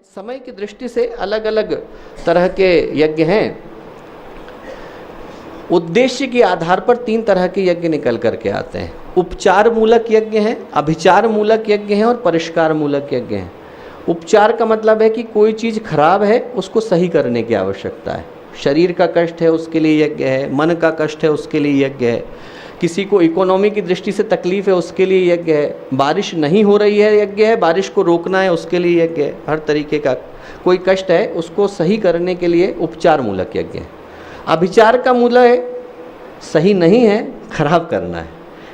समय की दृष्टि से अलग अलग तरह के यज्ञ हैं। उद्देश्य के आधार पर 3 तरह के यज्ञ निकल करके आते हैं। उपचार मूलक यज्ञ हैं, अभिचार मूलक यज्ञ हैं और परिष्कार मूलक यज्ञ हैं। उपचार का मतलब है कि कोई चीज़ खराब है उसको सही करने की आवश्यकता है। शरीर का कष्ट है उसके लिए यज्ञ है, मन का कष्ट है उसके लिए यज्ञ है, किसी को इकोनॉमी की दृष्टि से तकलीफ है उसके लिए यज्ञ है, बारिश नहीं हो रही है यज्ञ है, बारिश को रोकना है उसके लिए यज्ञ है। हर तरीके का कोई कष्ट है उसको सही करने के लिए उपचार मूलक यज्ञ है। अभिचार का मूल है सही नहीं है, खराब करना है,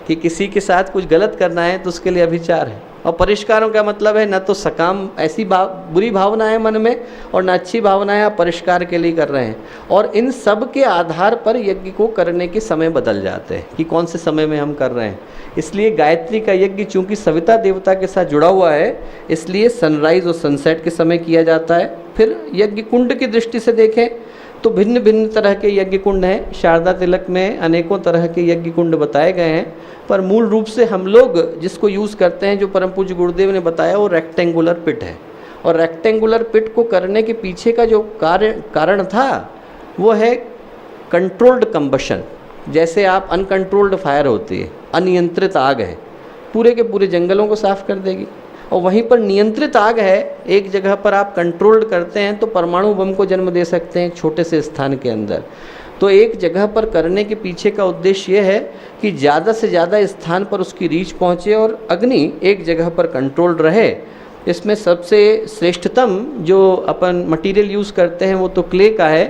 कि किसी के साथ कुछ गलत करना है तो उसके लिए अभिचार है। और परिष्कारों का मतलब है न तो सकाम ऐसी बुरी भावना है मन में और न अच्छी भावनाएं आप परिष्कार के लिए कर रहे हैं। और इन सब के आधार पर यज्ञ को करने के समय बदल जाते हैं कि कौन से समय में हम कर रहे हैं। इसलिए गायत्री का यज्ञ चूँकि सविता देवता के साथ जुड़ा हुआ है इसलिए सनराइज और सनसेट के समय किया जाता है। फिर यज्ञ कुंड की दृष्टि से देखें तो भिन्न भिन्न तरह के यज्ञ कुंड हैं। शारदा तिलक में अनेकों तरह के यज्ञ कुंड बताए गए हैं, पर मूल रूप से हम लोग जिसको यूज़ करते हैं, जो परम पूज्य गुरुदेव ने बताया, वो रेक्टेंगुलर पिट है। और रेक्टेंगुलर पिट को करने के पीछे का जो कारण था वो है कंट्रोल्ड कंबशन। जैसे आप अनकंट्रोल्ड फायर होती है, अनियंत्रित आग है, पूरे के पूरे जंगलों को साफ कर देगी। और वहीं पर नियंत्रित आग है, एक जगह पर आप कंट्रोल्ड करते हैं तो परमाणु बम को जन्म दे सकते हैं एक छोटे से स्थान के अंदर। तो एक जगह पर करने के पीछे का उद्देश्य ये है कि ज़्यादा से ज़्यादा स्थान पर उसकी रीच पहुँचे और अग्नि एक जगह पर कंट्रोल्ड रहे। इसमें सबसे श्रेष्ठतम जो अपन मटेरियल यूज़ करते हैं वो तो क्ले का है,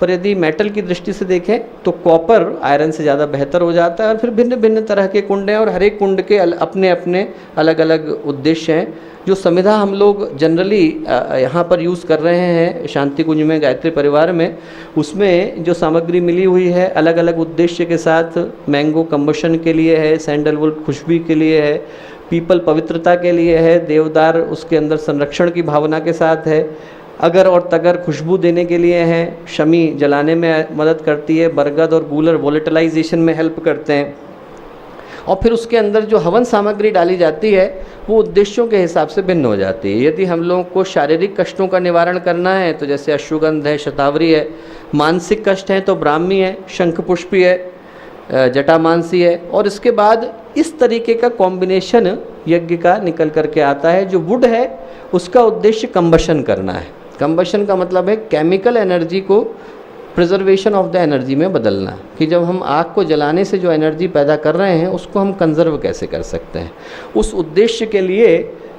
पर यदि मेटल की दृष्टि से देखें तो कॉपर आयरन से ज़्यादा बेहतर हो जाता है। और फिर भिन्न भिन्न तरह के कुंड हैं और हर एक कुंड के अपने अपने अलग अलग उद्देश्य हैं। जो संविधा हम लोग जनरली यहाँ पर यूज़ कर रहे हैं शांति कुंज में गायत्री परिवार में, उसमें जो सामग्री मिली हुई है अलग अलग उद्देश्य के साथ, मैंगो कंबशन के लिए है, सैंडलवुड खुशबू के लिए है, पीपल पवित्रता के लिए है, देवदार उसके अंदर संरक्षण की भावना के साथ है, अगर और तगर खुशबू देने के लिए है, शमी जलाने में मदद करती है, बरगद और गूलर वोलेटिलाइजेशन में हेल्प करते हैं। और फिर उसके अंदर जो हवन सामग्री डाली जाती है वो उद्देश्यों के हिसाब से भिन्न हो जाती है। यदि हम लोगों को शारीरिक कष्टों का निवारण करना है तो जैसे अश्वगंध है, शतावरी है, मानसिक कष्ट हैं तो ब्राह्मी है, शंखपुष्पी है, जटामांसी है। और इसके बाद इस तरीके का कॉम्बिनेशन यज्ञ का निकल करके आता है। जो वुड है उसका उद्देश्य कंबशन करना है। कंबशन का मतलब है केमिकल एनर्जी को प्रिजर्वेशन ऑफ द एनर्जी में बदलना, कि जब हम आग को जलाने से जो एनर्जी पैदा कर रहे हैं उसको हम कंजर्व कैसे कर सकते हैं। उस उद्देश्य के लिए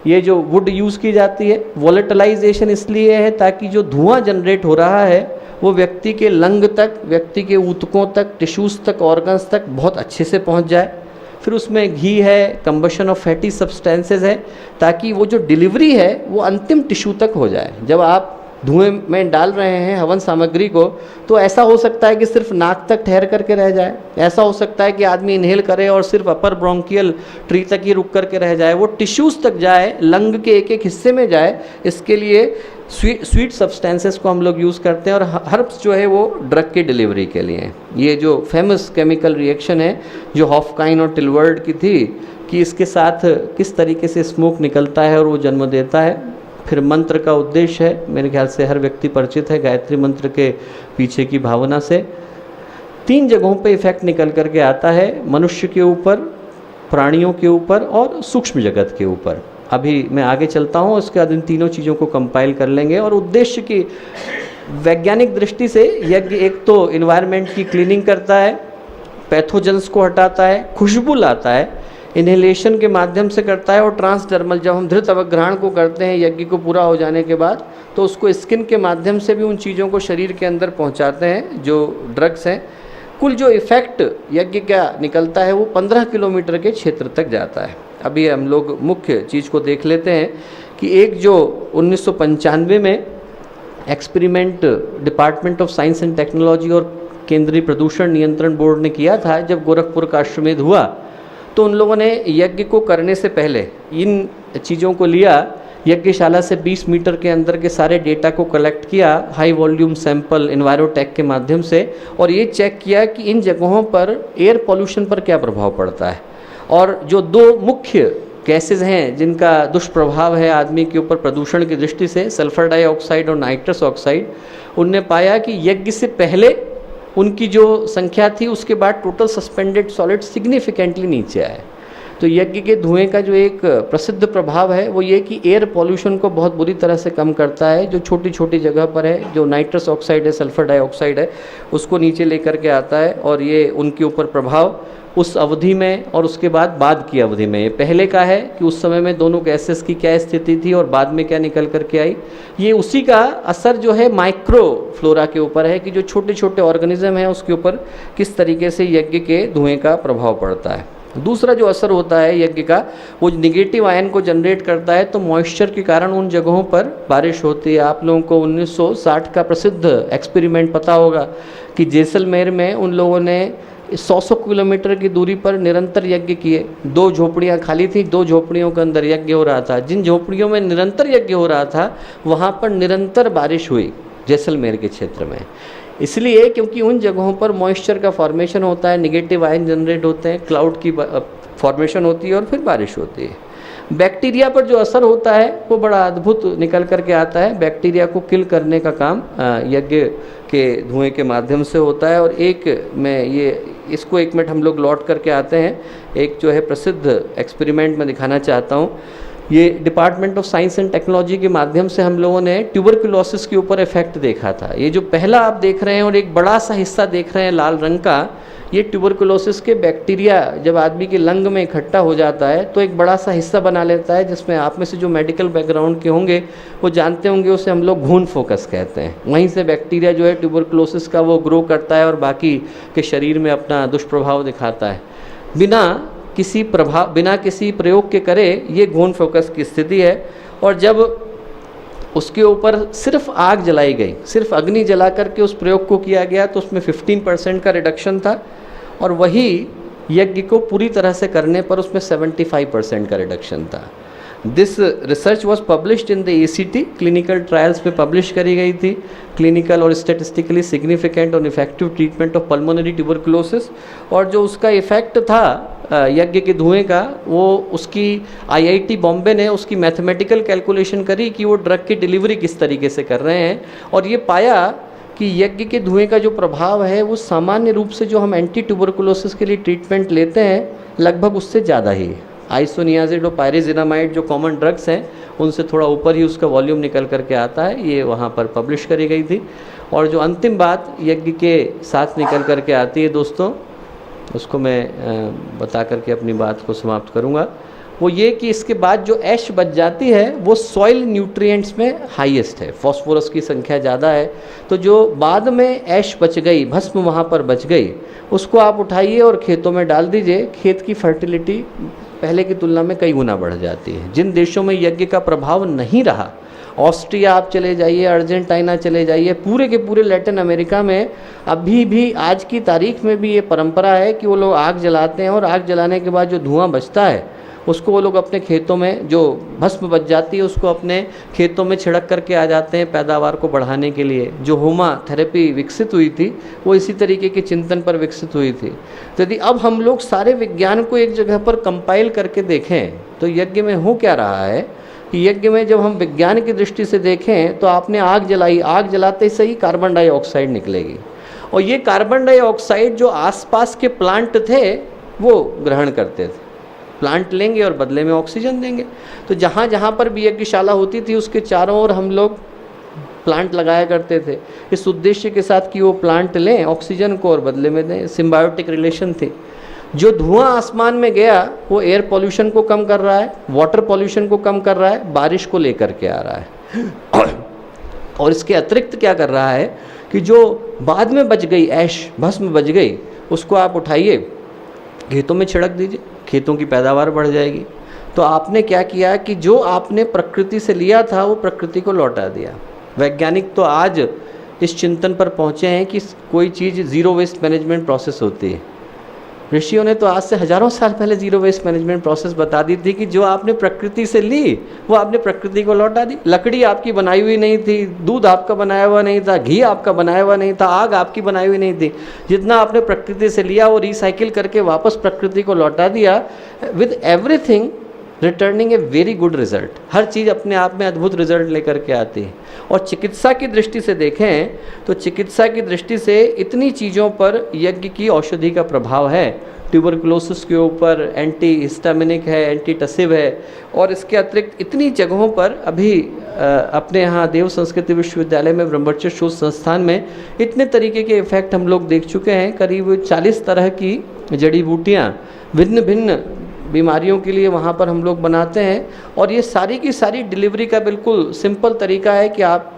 ये जो वुड यूज़ की जाती है। वोलेटिलाइजेशन इसलिए है ताकि जो धुआं जनरेट हो रहा है वो व्यक्ति के लंग तक, व्यक्ति के ऊतकों तक, टिश्यूज़ तक, ऑर्गन्स तक बहुत अच्छे से पहुंच जाए। फिर उसमें घी है, कंबशन ऑफ फैटी सब्सटेंसेस है, ताकि वो जो डिलीवरी है वो अंतिम टिश्यू तक हो जाए। जब आप धुएं में डाल रहे हैं हवन सामग्री को तो ऐसा हो सकता है कि सिर्फ नाक तक ठहर करके रह जाए, ऐसा हो सकता है कि आदमी इनहेल करे और सिर्फ अपर ब्रोंकियल ट्री तक ही रुक करके रह जाए, वो टिश्यूज़ तक जाए, लंग के एक एक हिस्से में जाए। इसके लिए स्वीट सब्सटेंसेस को हम लोग यूज़ करते हैं। और हर्ब्स जो है वो ड्रग की डिलीवरी के लिए। ये जो फेमस केमिकल रिएक्शन है जो हॉफकाइन और टिलवर्ड की थी कि इसके साथ किस तरीके से स्मोक निकलता है और वो जन्म देता है। फिर मंत्र का उद्देश्य है, मेरे ख्याल से हर व्यक्ति परिचित है गायत्री मंत्र के पीछे की भावना से। 3 जगहों पे इफेक्ट निकल करके आता है, मनुष्य के ऊपर, प्राणियों के ऊपर और सूक्ष्म जगत के ऊपर। अभी मैं आगे चलता हूँ, उसके बाद इन तीनों चीज़ों को कंपाइल कर लेंगे। और उद्देश्य की वैज्ञानिक दृष्टि से यज्ञ एक तो इन्वायरमेंट की क्लीनिंग करता है, पैथोजेंस को हटाता है, खुशबू लाता है, इन्हेलेशन के माध्यम से करता है। और ट्रांसडर्मल, जब हम धृत अवग्रहण को करते हैं यज्ञ को पूरा हो जाने के बाद तो उसको स्किन के माध्यम से भी उन चीज़ों को शरीर के अंदर पहुंचाते हैं जो ड्रग्स हैं। कुल जो इफ़ेक्ट यज्ञ का निकलता है वो 15 किलोमीटर के क्षेत्र तक जाता है। अभी हम लोग मुख्य चीज़ को देख लेते हैं कि एक जो 1995 में experiment department of science and technology और केंद्रीय प्रदूषण नियंत्रण बोर्ड ने किया था, जब गोरखपुर का अश्वमेध हुआ तो उन लोगों ने यज्ञ को करने से पहले इन चीज़ों को लिया, यज्ञशाला से 20 मीटर के अंदर के सारे डेटा को कलेक्ट किया हाई वॉल्यूम सैंपल एनवायरोटेक के माध्यम से, और ये चेक किया कि इन जगहों पर एयर पॉल्यूशन पर क्या प्रभाव पड़ता है। और जो 2 मुख्य गैसेज हैं जिनका दुष्प्रभाव है आदमी के ऊपर प्रदूषण की दृष्टि से, सल्फर डाइऑक्साइड और नाइट्रस ऑक्साइड, उनने पाया कि यज्ञ से पहले उनकी जो संख्या थी उसके बाद टोटल सस्पेंडेड सॉलिड सिग्निफिकेंटली नीचे आए। तो यज्ञ के धुएं का जो एक प्रसिद्ध प्रभाव है वो ये कि एयर पॉल्यूशन को बहुत बुरी तरह से कम करता है। जो छोटी छोटी जगह पर है, जो नाइट्रस ऑक्साइड है, सल्फर डाइऑक्साइड है, उसको नीचे लेकर के आता है। और ये उनके ऊपर प्रभाव उस अवधि में और उसके बाद की अवधि में, ये पहले का है कि उस समय में दोनों गैसेस की क्या स्थिति थी और बाद में क्या निकल करके आई। ये उसी का असर जो है माइक्रो फ्लोरा के ऊपर है कि जो छोटे छोटे ऑर्गेनिज्म हैं उसके ऊपर किस तरीके से यज्ञ के धुएं का प्रभाव पड़ता है। दूसरा जो असर होता है यज्ञ का, वो निगेटिव आयन को जनरेट करता है। तो मॉइस्चर के कारण उन जगहों पर बारिश होती है। आप लोगों को 1960 का प्रसिद्ध एक्सपेरिमेंट पता होगा कि जैसलमेर में उन लोगों ने 100 किलोमीटर की दूरी पर निरंतर यज्ञ किए। 2 झोपड़ियाँ खाली थी, 2 झोपड़ियों के अंदर यज्ञ हो रहा था। जिन झोपड़ियों में निरंतर यज्ञ हो रहा था वहाँ पर निरंतर बारिश हुई जैसलमेर के क्षेत्र में। इसलिए क्योंकि उन जगहों पर मॉइस्चर का फॉर्मेशन होता है, निगेटिव आयन जनरेट होते हैं, क्लाउड की फॉर्मेशन होती है और फिर बारिश होती है। बैक्टीरिया पर जो असर होता है वो बड़ा अद्भुत निकल करके आता है। बैक्टीरिया को किल करने का काम यज्ञ के धुएं के माध्यम से होता है। और एक मैं ये इसको 1 मिनट हम लोग लौट करके आते हैं। एक जो है प्रसिद्ध एक्सपेरिमेंट मैं दिखाना चाहता हूँ। ये department of science and technology के माध्यम से हम लोगों ने ट्यूबरकुलोसिस के ऊपर इफेक्ट देखा था। ये जो पहला आप देख रहे हैं और एक बड़ा सा हिस्सा देख रहे हैं लाल रंग का, ये ट्यूबरकुलोसिस के बैक्टीरिया जब आदमी के लंग में इकट्ठा हो जाता है तो एक बड़ा सा हिस्सा बना लेता है, जिसमें आप में से जो मेडिकल बैकग्राउंड के होंगे वो जानते होंगे, उसे हम लोग घून फोकस कहते हैं। वहीं से बैक्टीरिया जो है ट्यूबरकुलोसिस का वो ग्रो करता है और बाकी के शरीर में अपना दुष्प्रभाव दिखाता है। बिना किसी प्रयोग के करे ये घून फोकस की स्थिति है। और जब उसके ऊपर सिर्फ आग जलाई गई, सिर्फ अग्नि जला करके उस प्रयोग को किया गया तो उसमें 15% का रिडक्शन था। और वही यज्ञ को पूरी तरह से करने पर उसमें 75% का रिडक्शन था। This research was published in the ACT clinical trials में पब्लिश करी गई थी। क्लिनिकल और स्टेटिस्टिकली सिग्निफिकेंट और effective treatment of pulmonary tuberculosis. और जो उसका इफेक्ट था यज्ञ के धुएं का, वो उसकी IIT बॉम्बे ने उसकी मैथमेटिकल कैलकुलेशन करी कि वो ड्रग की डिलीवरी किस तरीके से कर रहे हैं। और ये पाया कि यज्ञ के धुएं का जो प्रभाव है वो सामान्य रूप से जो हम एंटी ट्यूबरकुलोसिस के लिए ट्रीटमेंट लेते हैं लगभग उससे ज़्यादा ही है। आइसोनियाजिड और पायरिजिनामाइड जो कॉमन ड्रग्स हैं उनसे थोड़ा ऊपर ही उसका वॉल्यूम निकल करके आता है। ये वहाँ पर पब्लिश करी गई थी। और जो अंतिम बात यज्ञ के साथ निकल करके आती है दोस्तों, उसको मैं बता करके अपनी बात को समाप्त करूँगा। वो ये कि इसके बाद जो ऐश बच जाती है वो सॉइल न्यूट्रिएंट्स में हाईएस्ट है, फॉस्फोरस की संख्या ज़्यादा है। तो जो बाद में ऐश बच गई, भस्म वहाँ पर बच गई, उसको आप उठाइए और खेतों में डाल दीजिए। खेत की फर्टिलिटी पहले की तुलना में कई गुना बढ़ जाती है। जिन देशों में यज्ञ का प्रभाव नहीं रहा, ऑस्ट्रिया आप चले जाइए, अर्जेंटीना चले जाइए, पूरे के पूरे लैटिन अमेरिका में अभी भी आज की तारीख में भी ये परंपरा है कि वो लोग आग जलाते हैं और आग जलाने के बाद जो धुआं बचता है उसको वो लोग अपने खेतों में, जो भस्म बच जाती है उसको अपने खेतों में छिड़क करके आ जाते हैं पैदावार को बढ़ाने के लिए। जो होमा थेरेपी विकसित हुई थी वो इसी तरीके के चिंतन पर विकसित हुई थी। तो यदि अब हम लोग सारे विज्ञान को एक जगह पर कंपाइल करके देखें तो यज्ञ में हो क्या रहा है कि यज्ञ में जब हम विज्ञान की दृष्टि से देखें तो आपने आग जलाई, आग जलाते से ही कार्बन डाइऑक्साइड निकलेगी। और ये कार्बन डाइऑक्साइड जो आसपास के प्लांट थे वो ग्रहण करते थे। प्लांट लेंगे और बदले में ऑक्सीजन देंगे। तो जहाँ जहाँ पर भी यज्ञशाला होती थी उसके चारों ओर हम लोग प्लांट लगाया करते थे, इस उद्देश्य के साथ कि वो प्लांट लें ऑक्सीजन को और बदले में दें। सिम्बायोटिक रिलेशन थी। जो धुआं आसमान में गया वो एयर पॉल्यूशन को कम कर रहा है, वाटर पॉल्यूशन को कम कर रहा है, बारिश को लेकर के आ रहा है। और इसके अतिरिक्त क्या कर रहा है कि जो बाद में बच गई ऐश, भस्म बच गई, उसको आप उठाइए खेतों में छिड़क दीजिए, खेतों की पैदावार बढ़ जाएगी। तो आपने क्या किया कि जो आपने प्रकृति से लिया था वो प्रकृति को लौटा दिया। वैज्ञानिक तो आज इस चिंतन पर पहुँचे हैं कि कोई चीज़ ज़ीरो वेस्ट मैनेजमेंट प्रोसेस होती है। ऋषियों ने तो आज से हजारों साल पहले ज़ीरो वेस्ट मैनेजमेंट प्रोसेस बता दी थी कि जो आपने प्रकृति से ली वो आपने प्रकृति को लौटा दी। लकड़ी आपकी बनाई हुई नहीं थी, दूध आपका बनाया हुआ नहीं था, घी आपका बनाया हुआ नहीं था, आग आपकी बनाई हुई नहीं थी। जितना आपने प्रकृति से लिया वो रिसाइकिल करके वापस प्रकृति को लौटा दिया। With everything returning a very good result. हर चीज़ अपने आप में अद्भुत रिजल्ट लेकर के आती है। और चिकित्सा की दृष्टि से देखें तो चिकित्सा की दृष्टि से इतनी चीज़ों पर यज्ञ की औषधि का प्रभाव है। ट्यूबरकुलोसिस के ऊपर एंटी हिस्टामिनिक है, एंटी टसिव है, और इसके अतिरिक्त इतनी जगहों पर अभी अपने यहाँ देव संस्कृति विश्वविद्यालय में ब्रह्मचर्य शोध संस्थान में इतने तरीके के इफ़ेक्ट हम लोग देख चुके हैं। करीब 40 तरह की जड़ी बूटियाँ भिन्न भिन्न बीमारियों के लिए वहाँ पर हम लोग बनाते हैं। और ये सारी की सारी डिलीवरी का बिल्कुल सिंपल तरीका है कि आप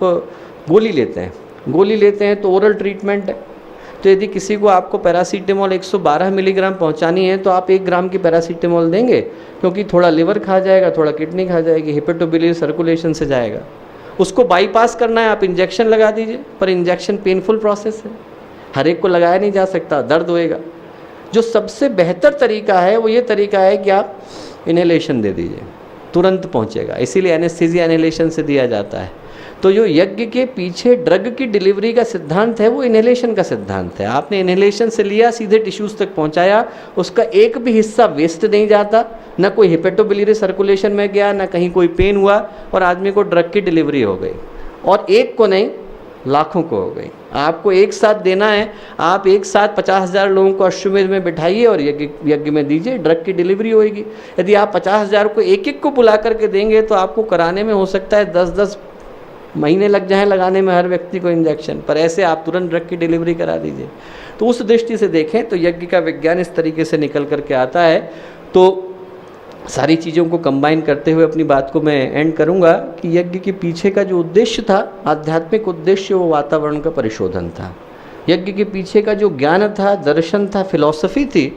गोली लेते हैं तो ओरल ट्रीटमेंट है। तो यदि किसी को आपको पैरासीटामोल 112 मिलीग्राम पहुंचानी है तो आप 1 ग्राम की पैरासीटामोल देंगे, क्योंकि थोड़ा लिवर खा जाएगा, थोड़ा किडनी खा जाएगी, हेपेटोबिलियरी सर्कुलेशन से जाएगा। उसको बाईपास करना है, आप इंजेक्शन लगा दीजिए, पर इंजेक्शन पेनफुल प्रोसेस है, हर एक को लगाया नहीं जा सकता, दर्द होएगा। जो सबसे बेहतर तरीका है वो ये तरीका है कि आप इनहेलेशन दे दीजिए, तुरंत पहुंचेगा। इसीलिए एनेस्थीसिया इनहेलेशन से दिया जाता है। तो जो यज्ञ के पीछे ड्रग की डिलीवरी का सिद्धांत है वो इनहेलेशन का सिद्धांत है। आपने इनहेलेशन से लिया, सीधे टिश्यूज़ तक पहुंचाया, उसका एक भी हिस्सा वेस्ट नहीं जाता, ना कोई हेपेटोबिलियरी सर्कुलेशन में गया, ना कहीं कोई पेन हुआ, और आदमी को ड्रग की डिलीवरी हो गई। और एक को नहीं, लाखों को हो गई। आपको एक साथ देना है, आप एक साथ 50,000 लोगों को अश्वमेध में बिठाइए और यज्ञ में दीजिए, ड्रग की डिलीवरी होगी। यदि आप 50,000 को एक एक को बुला करके देंगे तो आपको कराने में हो सकता है 10-10 महीने लग जाएं लगाने में हर व्यक्ति को इंजेक्शन, पर ऐसे आप तुरंत ड्रग की डिलीवरी करा दीजिए। तो उस दृष्टि से देखें तो यज्ञ का विज्ञान इस तरीके से निकल करके आता है। तो सारी चीज़ों को कंबाइन करते हुए अपनी बात को मैं एंड करूंगा कि यज्ञ के पीछे का जो उद्देश्य था, आध्यात्मिक उद्देश्य, वो वातावरण का परिशोधन था। यज्ञ के पीछे का जो ज्ञान था, दर्शन था, फिलॉसफी थी,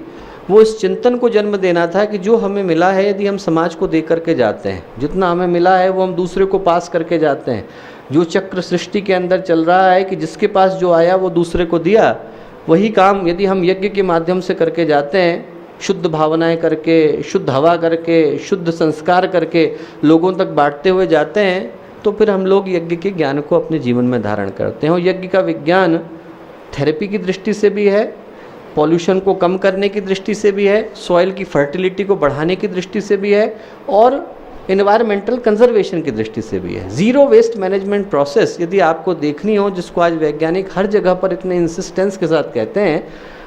वो इस चिंतन को जन्म देना था कि जो हमें मिला है यदि हम समाज को दे करके जाते हैं, जितना हमें मिला है वो हम दूसरे को पास करके जाते हैं। जो चक्र सृष्टि के अंदर चल रहा है कि जिसके पास जो आया वो दूसरे को दिया, वही काम यदि हम यज्ञ के माध्यम से करके जाते हैं, शुद्ध भावनाएं करके, शुद्ध हवा करके, शुद्ध संस्कार करके लोगों तक बांटते हुए जाते हैं, तो फिर हम लोग यज्ञ के ज्ञान को अपने जीवन में धारण करते हैं। और यज्ञ का विज्ञान थेरेपी की दृष्टि से भी है, पॉल्यूशन को कम करने की दृष्टि से भी है, सॉइल की फर्टिलिटी को बढ़ाने की दृष्टि से भी है, और एनवायरमेंटल कंजर्वेशन की दृष्टि से भी है। ज़ीरो वेस्ट मैनेजमेंट प्रोसेस यदि आपको देखनी हो, जिसको आज वैज्ञानिक हर जगह पर इतने इंसिस्टेंस के साथ कहते हैं,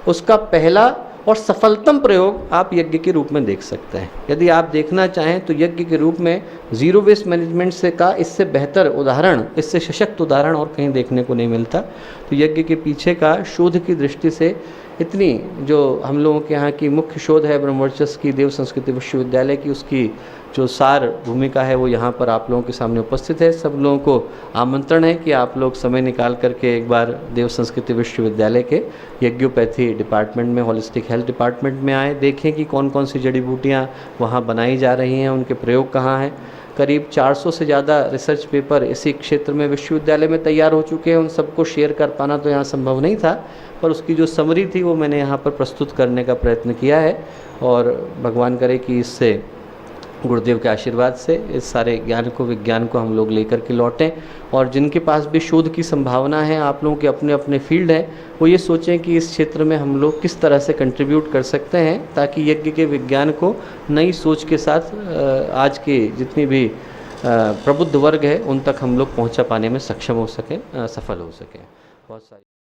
उसका पहला और सफलतम प्रयोग आप यज्ञ के रूप में देख सकते हैं। यदि आप देखना चाहें तो यज्ञ के रूप में ज़ीरो वेस्ट मैनेजमेंट से का इससे बेहतर उदाहरण, इससे सशक्त उदाहरण और कहीं देखने को नहीं मिलता। तो यज्ञ के पीछे का शोध की दृष्टि से इतनी जो हम लोगों के यहाँ की मुख्य शोध है ब्रह्मवर्चस्व की, देव संस्कृति विश्वविद्यालय की, उसकी जो सार भूमिका है वो यहाँ पर आप लोगों के सामने उपस्थित है। सब लोगों को आमंत्रण है कि आप लोग समय निकाल करके एक बार देव संस्कृति विश्वविद्यालय के यज्ञोपैथी डिपार्टमेंट में, होलिस्टिक हेल्थ डिपार्टमेंट में आएँ, देखें कि कौन कौन सी जड़ी बूटियाँ वहाँ बनाई जा रही हैं, उनके प्रयोग कहाँ हैं। करीब 400 से ज़्यादा रिसर्च पेपर इसी क्षेत्र में विश्वविद्यालय में तैयार हो चुके हैं। उन सबको शेयर कर पाना तो यहाँ संभव नहीं था, पर उसकी जो समरी थी वो मैंने यहाँ पर प्रस्तुत करने का प्रयत्न किया है। और भगवान करे कि इससे गुरुदेव के आशीर्वाद से इस सारे ज्ञान को, विज्ञान को हम लोग लेकर के लौटें। और जिनके पास भी शोध की संभावना है, आप लोगों के अपने अपने फील्ड हैं, वो ये सोचें कि इस क्षेत्र में हम लोग किस तरह से कंट्रीब्यूट कर सकते हैं, ताकि यज्ञ के विज्ञान को नई सोच के साथ आज के जितनी भी प्रबुद्ध वर्ग है उन तक हम लोग पहुंचा पाने में सक्षम हो सकें, सफल हो सकें। बहुत सारी